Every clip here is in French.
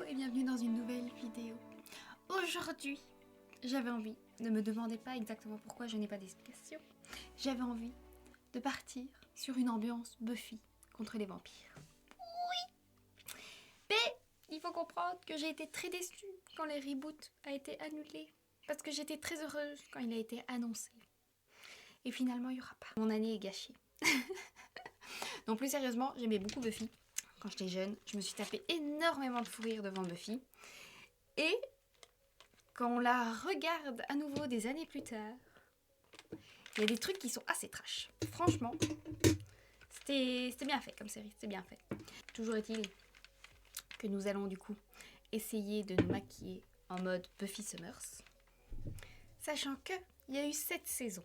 Hello et bienvenue dans une nouvelle vidéo. Aujourd'hui, j'avais envie, ne me demandez pas exactement pourquoi, je n'ai pas d'explication. J'avais envie de partir sur une ambiance Buffy contre les vampires. Oui. Mais il faut comprendre que j'ai été très déçue quand le reboot a été annulé. Parce que j'étais très heureuse quand il a été annoncé. Et finalement, il n'y aura pas. Mon année est gâchée. Donc plus sérieusement, j'aimais beaucoup Buffy. Quand j'étais jeune, je me suis tapé énormément de fou rire devant Buffy. Et quand on la regarde à nouveau des années plus tard, il y a des trucs qui sont assez trash. Franchement, c'était bien fait comme série, c'était bien fait. Toujours est-il que nous allons du coup essayer de nous maquiller en mode Buffy Summers. Sachant qu'il y a eu 7 saisons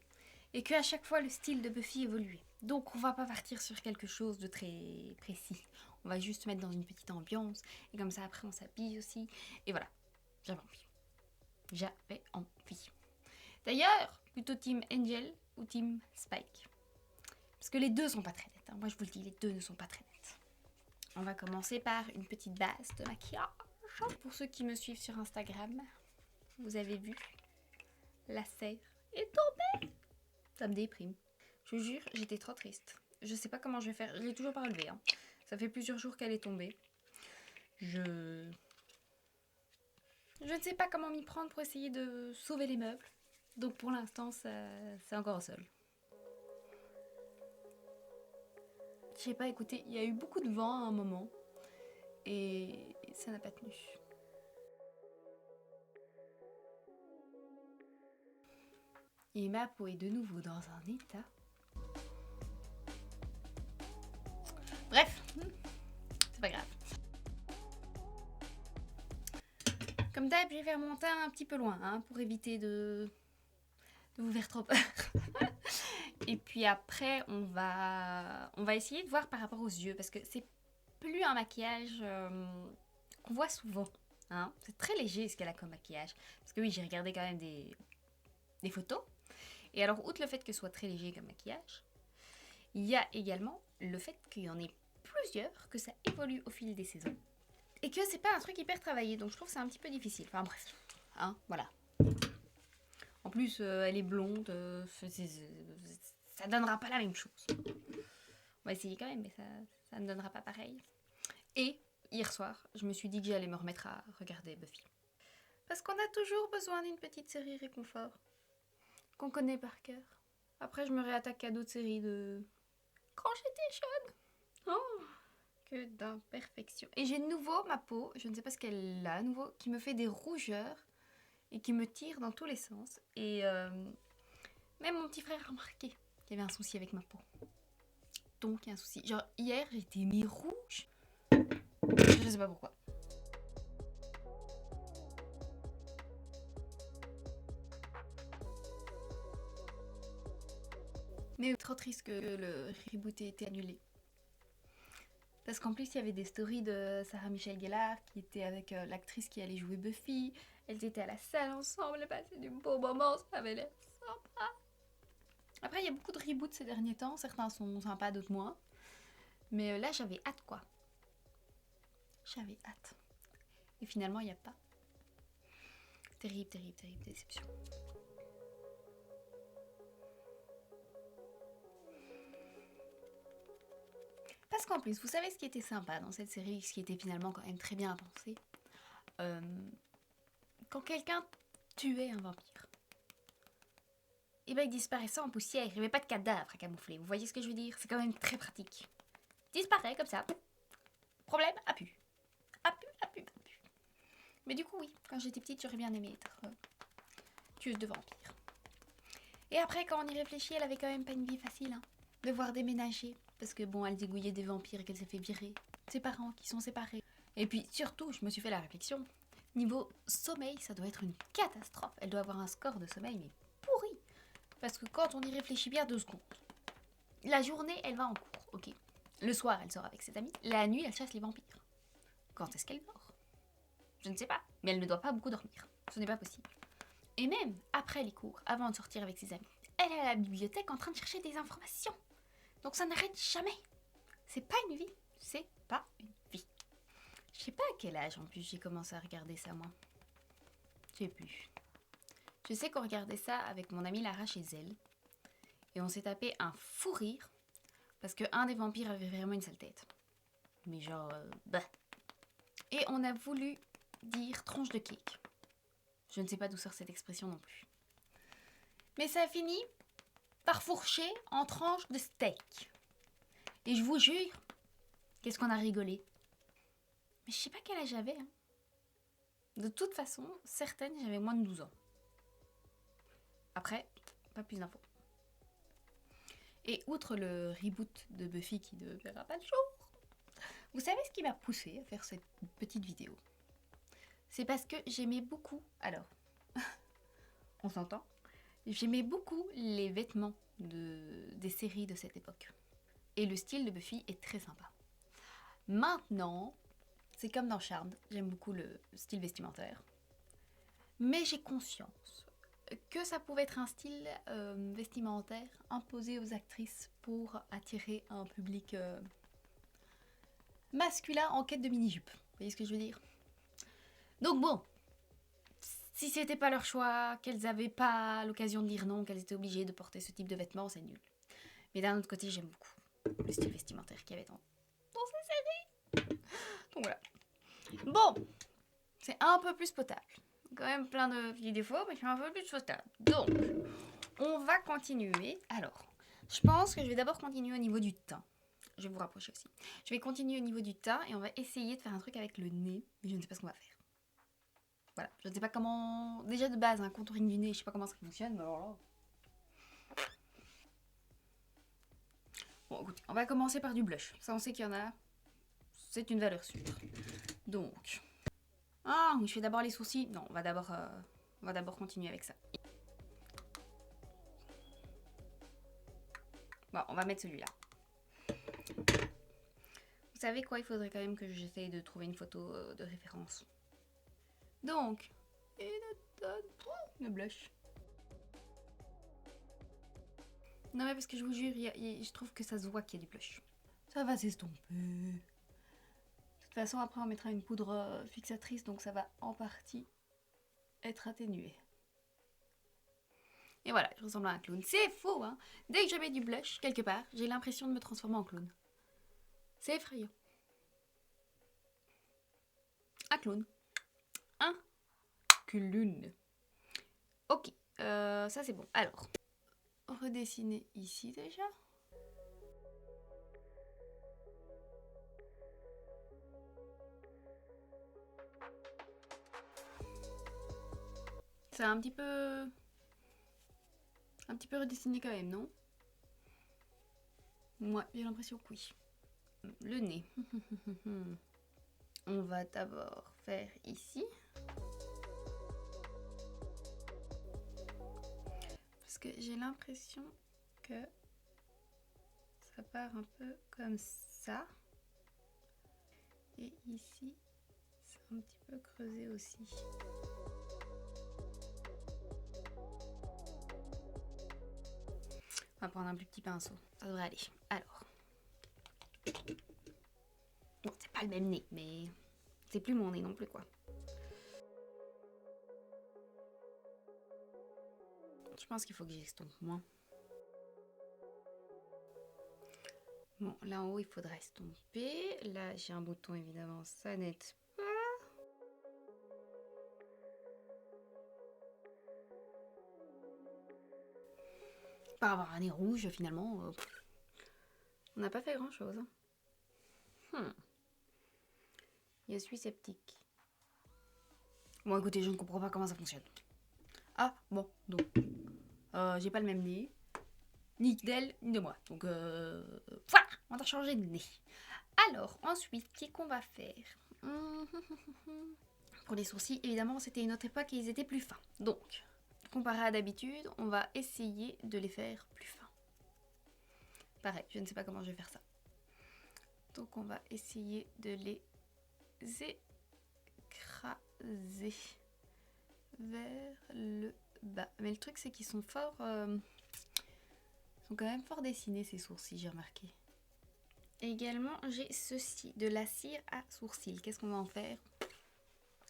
et qu'à chaque fois le style de Buffy évoluait. Donc on va pas partir sur quelque chose de très précis. On va juste se mettre dans une petite ambiance et comme ça après on s'habille aussi. Et voilà, j'avais envie. J'avais envie. D'ailleurs, plutôt Team Angel ou Team Spike. Parce que les deux sont pas très nettes. Moi je vous le dis, les deux ne sont pas très nettes. On va commencer par une petite base de maquillage. Pour ceux qui me suivent sur Instagram, vous avez vu, la serre est tombée. Ça me déprime. Je vous jure, j'étais trop triste. Je sais pas comment je vais faire. Je l'ai toujours pas relevée. Ça fait plusieurs jours qu'elle est tombée. Je ne sais pas comment m'y prendre pour essayer de sauver les meubles. Donc pour l'instant, c'est encore au sol. Je sais pas, écoutez, il y a eu beaucoup de vent à un moment. Et ça n'a pas tenu. Et ma peau est de nouveau dans un état. Bref, c'est pas grave. Comme d'hab, je vais faire mon teint un petit peu loin, pour éviter de vous faire trop peur. Et puis après, on va essayer de voir par rapport aux yeux, parce que c'est plus un maquillage qu'on voit souvent. C'est très léger ce qu'elle a comme maquillage. Parce que oui, j'ai regardé quand même des photos. Et alors, outre le fait que ce soit très léger comme maquillage, il y a également le fait qu'il y en ait plusieurs, que ça évolue au fil des saisons. Et que c'est pas un truc hyper travaillé, donc je trouve que c'est un petit peu difficile. Enfin bref, voilà. En plus, elle est blonde, ça donnera pas la même chose. On va essayer quand même, mais ça ne donnera pas pareil. Et hier soir, je me suis dit que j'allais me remettre à regarder Buffy. Parce qu'on a toujours besoin d'une petite série réconfort, qu'on connaît par cœur. Après, je me réattaque à d'autres séries de quand j'étais jeune. Oh, que d'imperfection. Et j'ai de nouveau ma peau, je ne sais pas ce qu'elle a à nouveau, qui me fait des rougeurs et qui me tire dans tous les sens. Et même mon petit frère a remarqué qu'il y avait un souci avec ma peau. Donc il y a un souci. Genre hier j'étais mi-rouge. Je sais pas pourquoi. Mais trop triste que le reboot ait été annulé. Parce qu'en plus il y avait des stories de Sarah Michelle Gellar qui était avec l'actrice qui allait jouer Buffy. Elles étaient à la salle ensemble, elles passaient du beau moment, ça avait l'air sympa. Après il y a beaucoup de reboots ces derniers temps, certains sont sympas, d'autres moins. Mais là j'avais hâte quoi. J'avais hâte. Et finalement il n'y a pas. Terrible, terrible, terrible déception. Parce qu'en plus, vous savez ce qui était sympa dans cette série, ce qui était finalement quand même très bien pensé, quand quelqu'un tuait un vampire, et ben il disparaissait en poussière, il n'y avait pas de cadavre à camoufler, vous voyez ce que je veux dire? C'est quand même très pratique. Il disparaît comme ça. Problème, a pu. A pu. Mais du coup oui, quand j'étais petite, j'aurais bien aimé être tueuse de vampires. Et après, quand on y réfléchit, elle avait quand même pas une vie facile, devoir déménager. Parce que bon, elle dégouillait des vampires et qu'elle s'est fait virer. Ses parents qui sont séparés. Et puis surtout, je me suis fait la réflexion. Niveau sommeil, ça doit être une catastrophe. Elle doit avoir un score de sommeil, mais pourri. Parce que quand on y réfléchit bien 2 secondes. La journée, elle va en cours, ok. Le soir, elle sort avec ses amis. La nuit, elle chasse les vampires. Quand est-ce qu'elle dort? Je ne sais pas. Mais elle ne doit pas beaucoup dormir. Ce n'est pas possible. Et même après les cours, avant de sortir avec ses amis, elle est à la bibliothèque en train de chercher des informations. Donc ça n'arrête jamais. C'est pas une vie. C'est pas une vie. Je sais pas à quel âge en plus j'ai commencé à regarder ça moi. Je sais plus. Je sais qu'on regardait ça avec mon amie Lara chez elle. Et on s'est tapé un fou rire. Parce qu'un des vampires avait vraiment une sale tête. Mais genre, bah. Et on a voulu dire tranche de cake. Je ne sais pas d'où sort cette expression non plus. Mais ça a fini par fourcher en tranche de steak. Et je vous jure, qu'est-ce qu'on a rigolé. Mais je sais pas quel âge j'avais. Hein. De toute façon, certaines, j'avais moins de 12 ans. Après, pas plus d'infos. Et outre le reboot de Buffy qui ne verra pas le jour, vous savez ce qui m'a poussé à faire cette petite vidéo? C'est parce que j'aimais beaucoup, alors, on s'entend, j'aimais beaucoup les vêtements des séries de cette époque. Et le style de Buffy est très sympa. Maintenant, c'est comme dans Charmed, j'aime beaucoup le style vestimentaire. Mais j'ai conscience que ça pouvait être un style vestimentaire imposé aux actrices pour attirer un public masculin en quête de mini-jupe. Vous voyez ce que je veux dire? Donc bon, si c'était pas leur choix, qu'elles n'avaient pas l'occasion de dire non, qu'elles étaient obligées de porter ce type de vêtements, c'est nul. Mais d'un autre côté, j'aime beaucoup le style vestimentaire qu'il y avait dans ces séries. Donc voilà. Bon, c'est un peu plus potable. Quand même plein de petits défauts, mais c'est un peu plus potable. Donc, on va continuer. Alors, je pense que je vais d'abord continuer au niveau du teint. Je vais vous rapprocher aussi. Je vais continuer au niveau du teint et on va essayer de faire un truc avec le nez, mais je ne sais pas ce qu'on va faire. Voilà, je ne sais pas comment... Déjà de base, un contouring du nez, je sais pas comment ça fonctionne, mais alors là... Bon, écoutez, on va commencer par du blush. Ça, on sait qu'il y en a. C'est une valeur sûre. Donc... Ah, je fais d'abord les sourcils. Non, on va d'abord continuer avec ça. Bon, on va mettre celui-là. Vous savez quoi, il faudrait quand même que j'essaye de trouver une photo de référence. Donc, une blush. Non mais parce que je vous jure, je trouve que ça se voit qu'il y a du blush. Ça va s'estomper. De toute façon, après on mettra une poudre fixatrice, donc ça va en partie être atténué. Et voilà, je ressemble à un clown. C'est faux, hein. Dès que je mets du blush, quelque part, j'ai l'impression de me transformer en clown. C'est effrayant. Un clown. Un clown. Ok, ça c'est bon. Alors, redessiner ici déjà. C'est un petit peu redessiné quand même, non? Moi, j'ai l'impression que oui. Le nez. On va d'abord faire ici. Parce que j'ai l'impression que ça part un peu comme ça. Et ici, c'est un petit peu creusé aussi. On va prendre un plus petit pinceau. Ça devrait aller. Alors. Bon, c'est pas le même nez, mais c'est plus mon nez non plus, quoi. Je pense qu'il faut que j'estompe moins. Bon, là en haut, il faudra estomper. Là, j'ai un bouton, évidemment, ça n'aide pas. Pas avoir un nez rouge, finalement. On n'a pas fait grand-chose. Hein. Je suis sceptique. Bon, écoutez, je ne comprends pas comment ça fonctionne. Ah, bon, donc. J'ai pas le même nez. Ni d'elle, ni de moi. Donc, voilà, on va changer de nez. Alors, ensuite, qu'est-ce qu'on va faire? Pour les sourcils, évidemment, c'était une autre époque et ils étaient plus fins. Donc, comparé à d'habitude, on va essayer de les faire plus fins. Pareil, je ne sais pas comment je vais faire ça. Donc, on va essayer de les écraser vers le bas. Mais le truc, c'est qu'ils sont fort... ils sont quand même fort dessinés, ces sourcils, j'ai remarqué. Également, j'ai ceci, de la cire à sourcils. Qu'est-ce qu'on va en faire?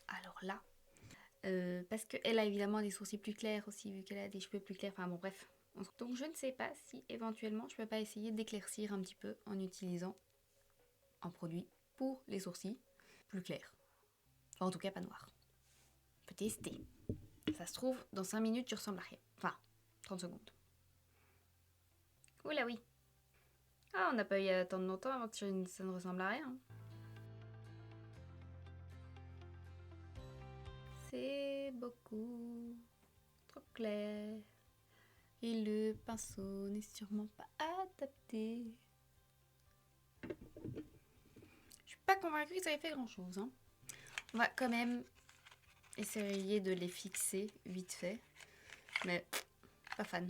Alors là, parce qu'elle a évidemment des sourcils plus clairs aussi, vu qu'elle a des cheveux plus clairs. Enfin bon, bref. Donc je ne sais pas si éventuellement je peux pas essayer d'éclaircir un petit peu en utilisant un produit pour les sourcils plus clairs. Enfin, en tout cas, pas noirs. On peut tester. Ça se trouve, dans 5 minutes, tu ressembles à rien. Enfin, 30 secondes. Oula oui. Ah, on n'a pas eu à attendre longtemps avant que ça ne ressemble à rien. C'est beaucoup trop clair. Et le pinceau n'est sûrement pas adapté. Je suis pas convaincue que ça ait fait grand chose. Hein. On va quand même essayer de les fixer vite fait. Mais pas fan.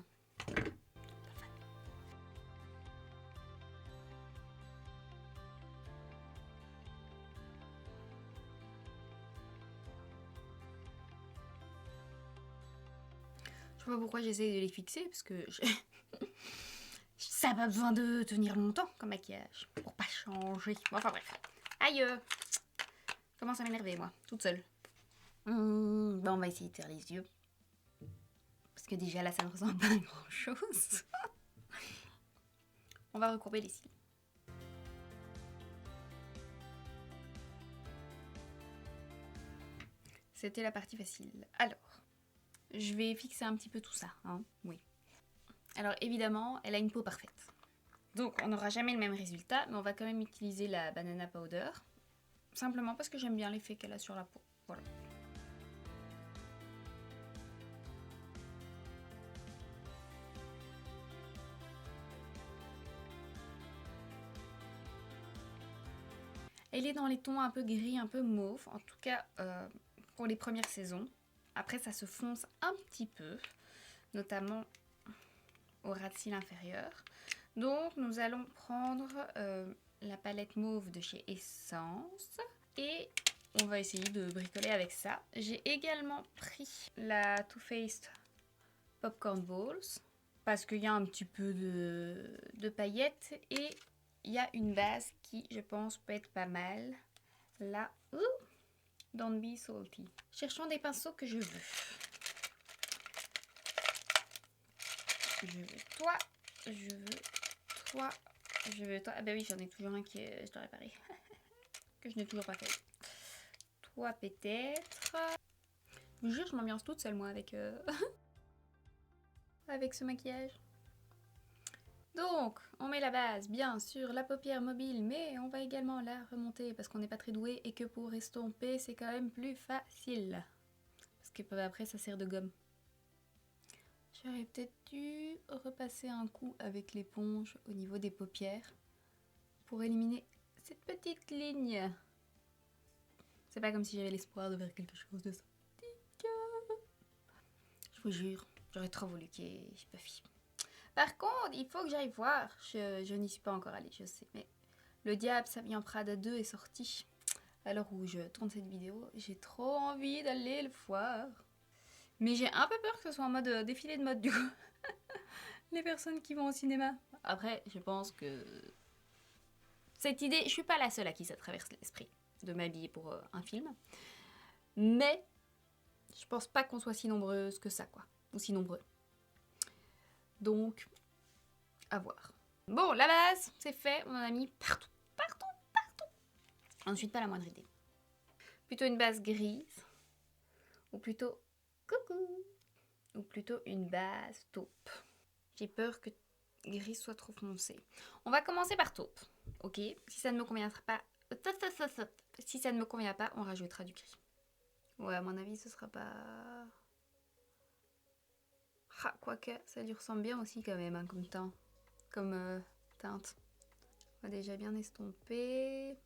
Je sais pas pourquoi j'essaie de les fixer, parce que ça n'a pas besoin de tenir longtemps comme maquillage, pour pas changer. Bon, enfin bref. Aïe, commence à m'énerver moi, toute seule. Bon, on va essayer de faire les yeux. Parce que déjà là, ça ne ressemble pas à grand chose. On va recourber les cils. C'était la partie facile. Alors, je vais fixer un petit peu tout ça, hein, oui. Alors évidemment, elle a une peau parfaite. Donc on n'aura jamais le même résultat, mais on va quand même utiliser la banana powder. Simplement parce que j'aime bien l'effet qu'elle a sur la peau. Voilà. Elle est dans les tons un peu gris, un peu mauve, en tout cas pour les premières saisons. Après ça se fonce un petit peu, notamment au ras de cils inférieur. Donc nous allons prendre la palette mauve de chez Essence et on va essayer de bricoler avec ça. J'ai également pris la Too Faced Popcorn Balls parce qu'il y a un petit peu de paillettes et il y a une base qui, je pense, peut être pas mal. Là, Don't Be Salty. Cherchons des pinceaux que je veux. Je veux toi, je veux toi, je veux toi. Ah bah oui, j'en ai toujours un qui est, je dois réparer. Que je n'ai toujours pas fait. Toi peut-être. Je vous jure, je m'ambiance toute seule moi avec, avec ce maquillage. Donc, on met la base bien sur la paupière mobile, mais on va également la remonter parce qu'on n'est pas très doué et que pour estomper, c'est quand même plus facile. Parce que après, ça sert de gomme. J'aurais peut-être dû repasser un coup avec l'éponge au niveau des paupières pour éliminer cette petite ligne. C'est pas comme si j'avais l'espoir de faire quelque chose de sympathique. Je vous jure, j'aurais trop voulu qu'il y ait Puffy. Par contre, il faut que j'aille voir. Je n'y suis pas encore allée, je sais, mais Le Diable s'habille en Prada 2 est sorti. À l'heure où je tourne cette vidéo, j'ai trop envie d'aller le voir. Mais j'ai un peu peur que ce soit en mode défilé de mode du coup. Les personnes qui vont au cinéma. Après, je pense que cette idée, je suis pas la seule à qui ça traverse l'esprit de m'habiller pour un film. Mais je pense pas qu'on soit si nombreuses que ça, quoi. Ou si nombreux. Donc, à voir. Bon, la base, c'est fait. On en a mis partout, partout, partout. Ensuite, pas la moindre idée. Plutôt une base grise. Ou plutôt coucou. Ou plutôt une base taupe. J'ai peur que gris soit trop foncé. On va commencer par taupe. Ok, si ça ne me conviendra pas... Si ça ne me convient pas, on rajoutera du gris. Ouais, à mon avis, ce sera pas... Ah, quoique, ça lui ressemble bien aussi quand même, hein, comme teint. Comme teinte. On va déjà bien estomper.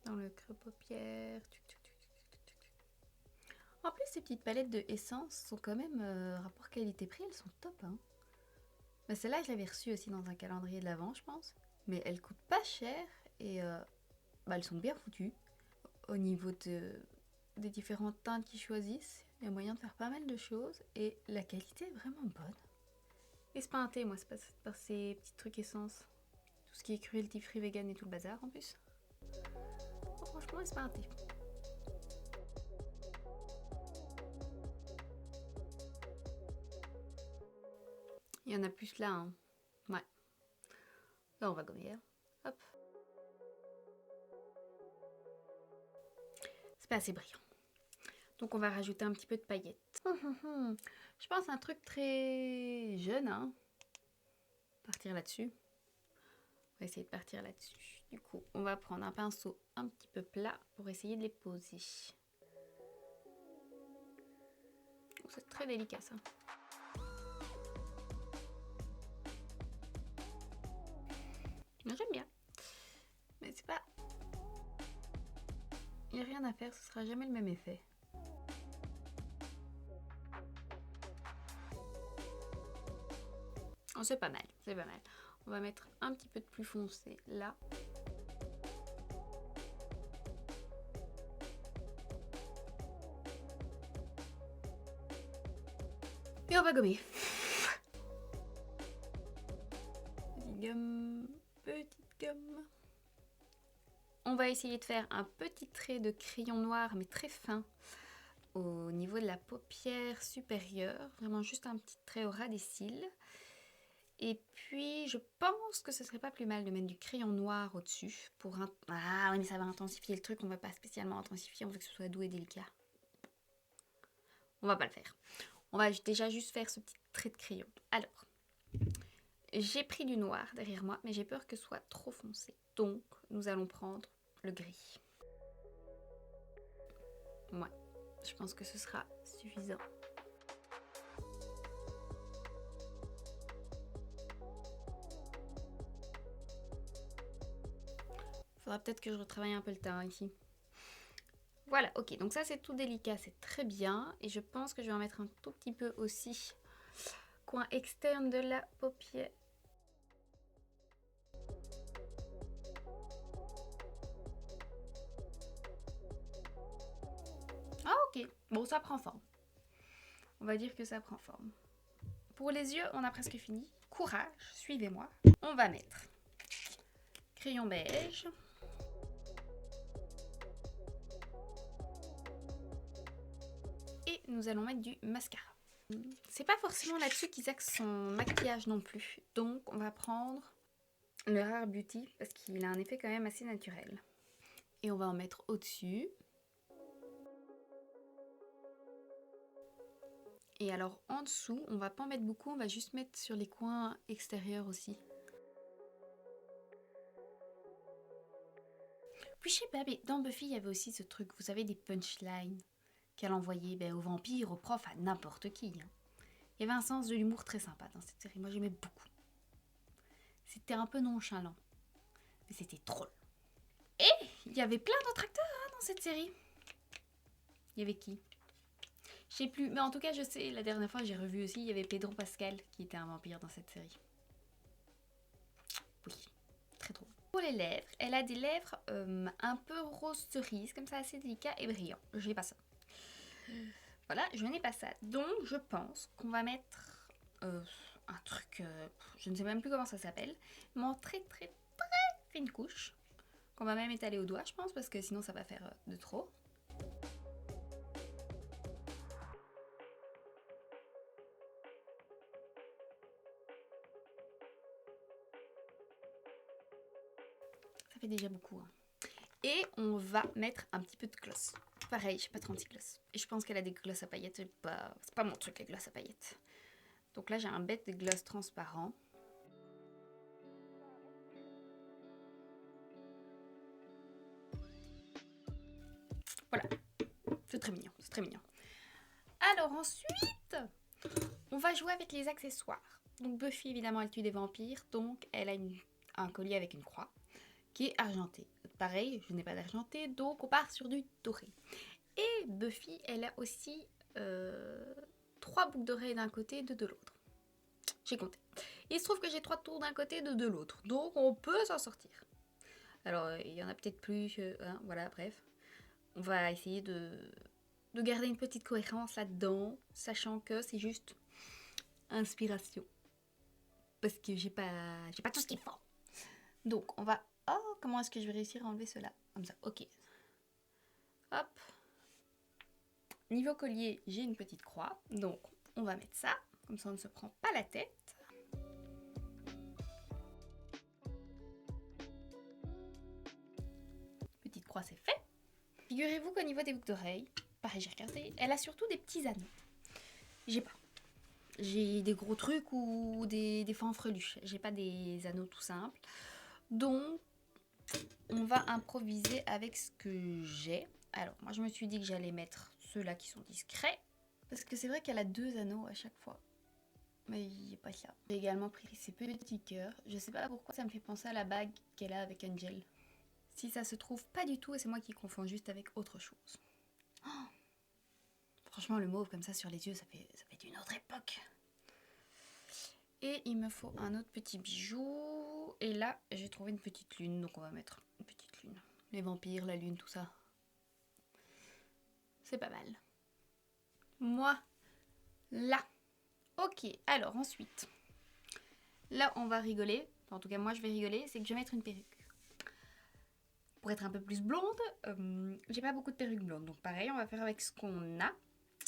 Dans le creux paupière. En plus, ces petites palettes de Essence sont quand même, rapport qualité-prix, elles sont top. Hein. Mais celle-là, je l'avais reçue aussi dans un calendrier de l'Avent, je pense. Mais elles coûtent pas cher et elles sont bien foutues. Au niveau des différentes teintes qu'ils choisissent, il y a moyen de faire pas mal de choses et la qualité est vraiment bonne. Espinté, moi, c'est par ces petits trucs Essence. Tout ce qui est cruelty free, vegan et tout le bazar en plus. Oh, franchement, c'est pas un thé. Il y en a plus là, hein. Ouais. Là, on va gommer. Hein. Hop. C'est pas assez brillant. Donc, on va rajouter un petit peu de paillettes. Je pense un truc très jeune, hein. Partir là-dessus. On va essayer de partir là-dessus. Du coup, on va prendre un pinceau un petit peu plat pour essayer de les poser. Oh, c'est très délicat, ça. J'aime bien. Mais c'est pas... Il n'y a rien à faire, ce sera jamais le même effet. Oh, c'est pas mal, c'est pas mal. On va mettre un petit peu de plus foncé là. Et on va gommer. Petite gomme, petite gomme. On va essayer de faire un petit trait de crayon noir, mais très fin, au niveau de la paupière supérieure. Vraiment juste un petit trait au ras des cils. Et puis, je pense que ce serait pas plus mal de mettre du crayon noir au-dessus pour un... Ah oui, mais ça va intensifier le truc, on va pas spécialement intensifier, on veut que ce soit doux et délicat. On va pas le faire. On va déjà juste faire ce petit trait de crayon. Alors, j'ai pris du noir derrière moi, mais j'ai peur que ce soit trop foncé. Donc, nous allons prendre le gris. Ouais, je pense que ce sera suffisant. Faudra peut-être que je retravaille un peu le teint ici. Voilà, ok, donc ça c'est tout délicat, c'est très bien. Et je pense que je vais en mettre un tout petit peu aussi. Coin externe de la paupière. Ah ok, bon ça prend forme. On va dire que ça prend forme. Pour les yeux, on a presque fini. Courage, suivez-moi. On va mettre crayon beige. Et nous allons mettre du mascara. C'est pas forcément là-dessus qu'Isaac son maquillage non plus. Donc on va prendre le Rare Beauty parce qu'il a un effet quand même assez naturel. Et on va en mettre au-dessus. Et alors en dessous, on va pas en mettre beaucoup, on va juste mettre sur les coins extérieurs aussi. Puis je sais pas, mais dans Buffy, il y avait aussi ce truc, vous savez, des punchlines qu'elle envoyait aux vampires, aux profs, à n'importe qui. Hein. Il y avait un sens de l'humour très sympa dans cette série, moi j'aimais beaucoup. C'était un peu nonchalant, mais c'était drôle. Et il y avait plein d'autres acteurs hein, dans cette série. Il y avait qui? Je sais plus, mais en tout cas je sais, la dernière fois j'ai revu aussi, il y avait Pedro Pascal qui était un vampire dans cette série. Oui, très drôle. Pour les lèvres, elle a des lèvres un peu rose cerise, comme ça assez délicat et brillant. Je n'ai pas ça. Voilà, je n'ai pas ça. Donc je pense qu'on va mettre un truc, je ne sais même plus comment ça s'appelle, mais en très très très fine couche, qu'on va même étaler au doigt je pense, parce que sinon ça va faire de trop. Ça fait déjà beaucoup. Hein. Et on va mettre un petit peu de gloss. Pareil, j'ai pas 36 gloss. Et je pense qu'elle a des gloss à paillettes. C'est pas mon truc, les gloss à paillettes. Donc là, j'ai un bête de gloss transparent. Voilà. C'est très mignon, c'est très mignon. Alors ensuite, on va jouer avec les accessoires. Donc Buffy, évidemment, elle tue des vampires. Donc elle a un collier avec une croix qui est argenté. Pareil, je n'ai pas d'argenté, donc on part sur du doré. Et Buffy, elle a aussi 3 boucles d'oreilles d'un côté et 2 de l'autre. J'ai compté. Il se trouve que j'ai 3 tours d'un côté et 2 de l'autre, donc on peut s'en sortir. Alors, il y en a peut-être plus, hein, voilà, bref. On va essayer de garder une petite cohérence là-dedans, sachant que c'est juste inspiration. Parce que j'ai pas tout ce qu'il faut. Donc on va... Oh, comment est-ce que je vais réussir à enlever cela? Comme ça, ok. Hop. Niveau collier, j'ai une petite croix. Donc on va mettre ça. Comme ça on ne se prend pas la tête. Petite croix, c'est fait. Figurez-vous qu'au niveau des boucles d'oreilles, pareil j'ai regardé, elle a surtout des petits anneaux. J'ai pas. J'ai des gros trucs ou des fanfreluches. J'ai pas des anneaux tout simples. Donc, on va improviser avec ce que j'ai. Alors, moi, je me suis dit que j'allais mettre ceux-là qui sont discrets. Parce que c'est vrai qu'elle a 2 anneaux à chaque fois. Mais il n'y a pas ça. J'ai également pris ces petits cœurs. Je sais pas pourquoi ça me fait penser à la bague qu'elle a avec Angel. Si ça se trouve pas du tout et c'est moi qui confonds juste avec autre chose. Oh, franchement, le mauve comme ça sur les yeux, ça fait d'une autre époque. Et il me faut un autre petit bijou. Et là, j'ai trouvé une petite lune. Donc on va mettre une petite lune. Les vampires, la lune, tout ça. C'est pas mal. Moi, là. Ok, alors ensuite. Là, on va rigoler. Enfin, en tout cas, moi, je vais rigoler. C'est que je vais mettre une perruque. Pour être un peu plus blonde, j'ai pas beaucoup de perruques blondes. Donc pareil, on va faire avec ce qu'on a.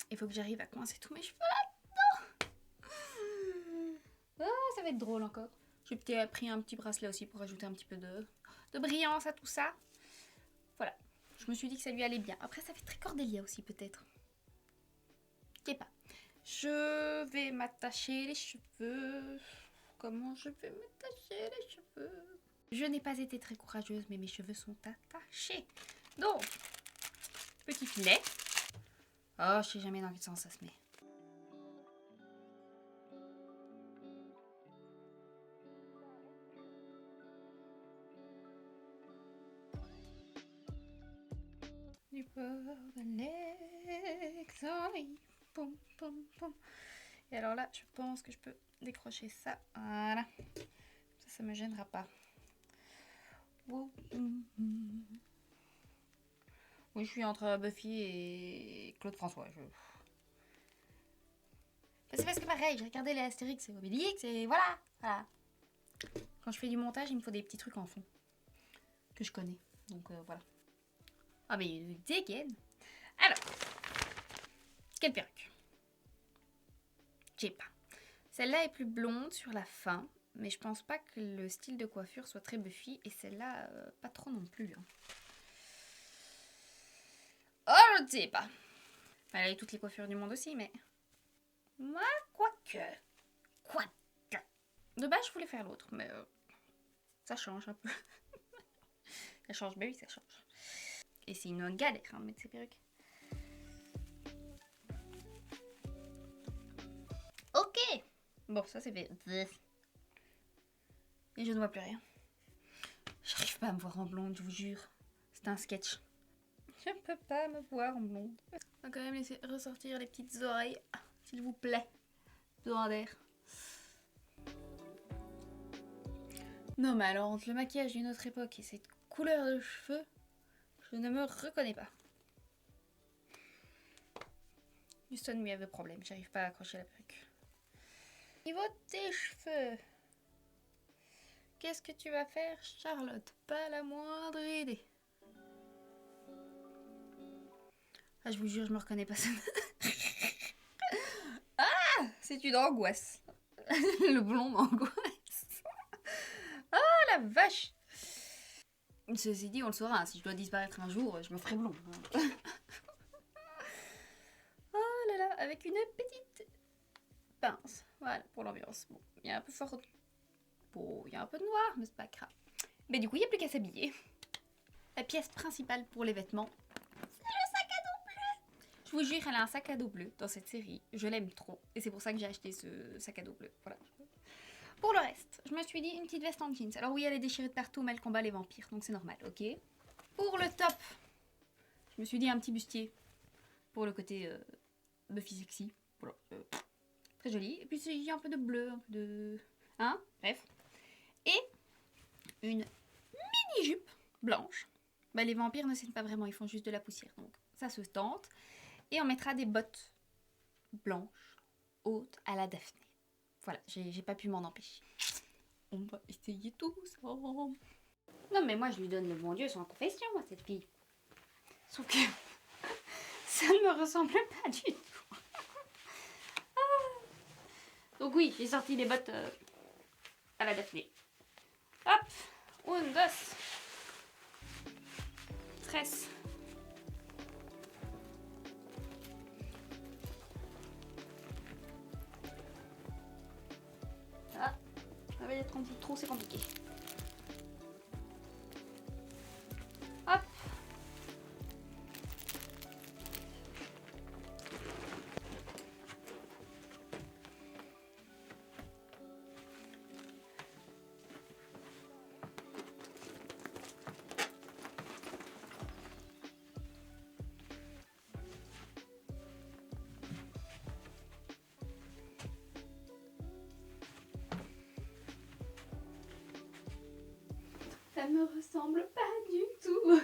Il faut que j'arrive à coincer tous mes cheveux là-dedans. Oh, ça va être drôle encore. J'ai peut-être pris un petit bracelet aussi pour ajouter un petit peu de brillance à tout ça. Voilà. Je me suis dit que ça lui allait bien. Après, ça fait très Cordélia aussi peut-être. Je sais pas. Je vais m'attacher les cheveux. Comment je vais m'attacher les cheveux? Je n'ai pas été très courageuse, mais mes cheveux sont attachés. Donc, petit filet. Oh, je sais jamais dans quel sens ça se met. Du port d'Alexandrie. Pom, pom, pom. Et alors là, je pense que je peux décrocher ça. Voilà. Ça me gênera pas. Oui, je suis entre Buffy et Claude François. C'est parce que pareil, j'ai regardé les Astérix et Obélix et voilà. Quand je fais du montage, il me faut des petits trucs en fond. Que je connais. Donc voilà. Ah mais il dégaine. Alors, quelle perruque? J'ai pas. Celle-là est plus blonde sur la fin, mais je pense pas que le style de coiffure soit très Buffy, et celle-là, pas trop non plus. Hein. Oh, je ne sais pas. Elle a toutes les coiffures du monde aussi, mais... Moi, quoique. De base, je voulais faire l'autre, mais ça change un peu. Ça change, mais oui, ça change. Et c'est une galère hein, de mettre ces perruques. Ok. Bon, ça c'est fait. Et je ne vois plus rien. J'arrive pas à me voir en blonde, je vous jure. C'est un sketch. Je ne peux pas me voir en blonde. On va quand même laisser ressortir les petites oreilles, s'il vous plaît. Besoin d'air. Non mais alors, entre le maquillage d'une autre époque et cette couleur de cheveux, je ne me reconnais pas. Houston lui avait problème, j'arrive pas à accrocher la perruque. Niveau de tes cheveux, qu'est-ce que tu vas faire, Charlotte? Pas la moindre idée. Ah, je vous jure, je me reconnais pas. Ah, c'est une angoisse. Le blond m'angoisse. Ah, la vache. Ceci dit, on le saura. Si je dois disparaître un jour, je me ferai blond. Oh là là, avec une petite pince. Voilà, pour l'ambiance. Bon, il y a un peu fort. Bon, il y a un peu de noir, mais c'est pas grave. Mais du coup, il n'y a plus qu'à s'habiller. La pièce principale pour les vêtements, c'est le sac à dos bleu. Je vous jure, elle a un sac à dos bleu dans cette série. Je l'aime trop. Et c'est pour ça que j'ai acheté ce sac à dos bleu. Voilà. Pour le reste, je me suis dit une petite veste en jeans. Alors oui, elle est déchirée de partout, mais elle combat les vampires, donc c'est normal, ok. Pour le top, je me suis dit un petit bustier pour le côté Buffy sexy. Voilà, très joli. Et puis il y a un peu de bleu, un peu de... Hein, bref. Et une mini-jupe blanche. Bah, les vampires ne saignent pas vraiment, ils font juste de la poussière, donc ça se tente. Et on mettra des bottes blanches, hautes, à la Daphné. Voilà, j'ai pas pu m'en empêcher. on va essayer tout ça. Non mais moi je lui donne le bon Dieu sans confession à cette fille. Sauf que ça ne me ressemble pas du tout. Donc oui, j'ai sorti les bottes à la Daphné. Hop, un, deux, 13. Ah, ça va être un petit trou, c'est compliqué. Hop. Ça me ressemble pas du tout.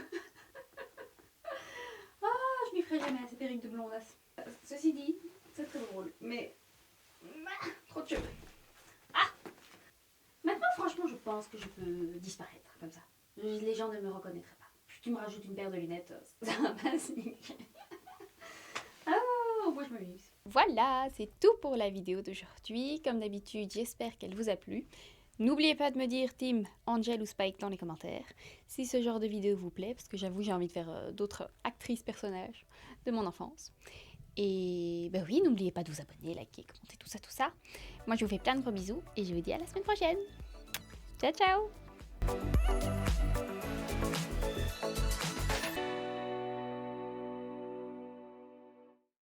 Ah, je m'y ferai jamais à ces perruques de blondasse. Ceci dit, c'est très drôle, mais trop de cheveux. Ah, maintenant, franchement, je pense que je peux disparaître comme ça. Les gens ne me reconnaîtraient pas. Tu me rajoutes une paire de lunettes, ça va pas se niquer. Ah, moi je m'amuse. Voilà, c'est tout pour la vidéo d'aujourd'hui. Comme d'habitude, j'espère qu'elle vous a plu. N'oubliez pas de me dire Team, Angel ou Spike dans les commentaires si ce genre de vidéo vous plaît, parce que j'avoue j'ai envie de faire d'autres actrices personnages de mon enfance. Et bah oui, n'oubliez pas de vous abonner, liker, commenter, tout ça. Moi je vous fais plein de gros bisous et je vous dis à la semaine prochaine. Ciao ciao.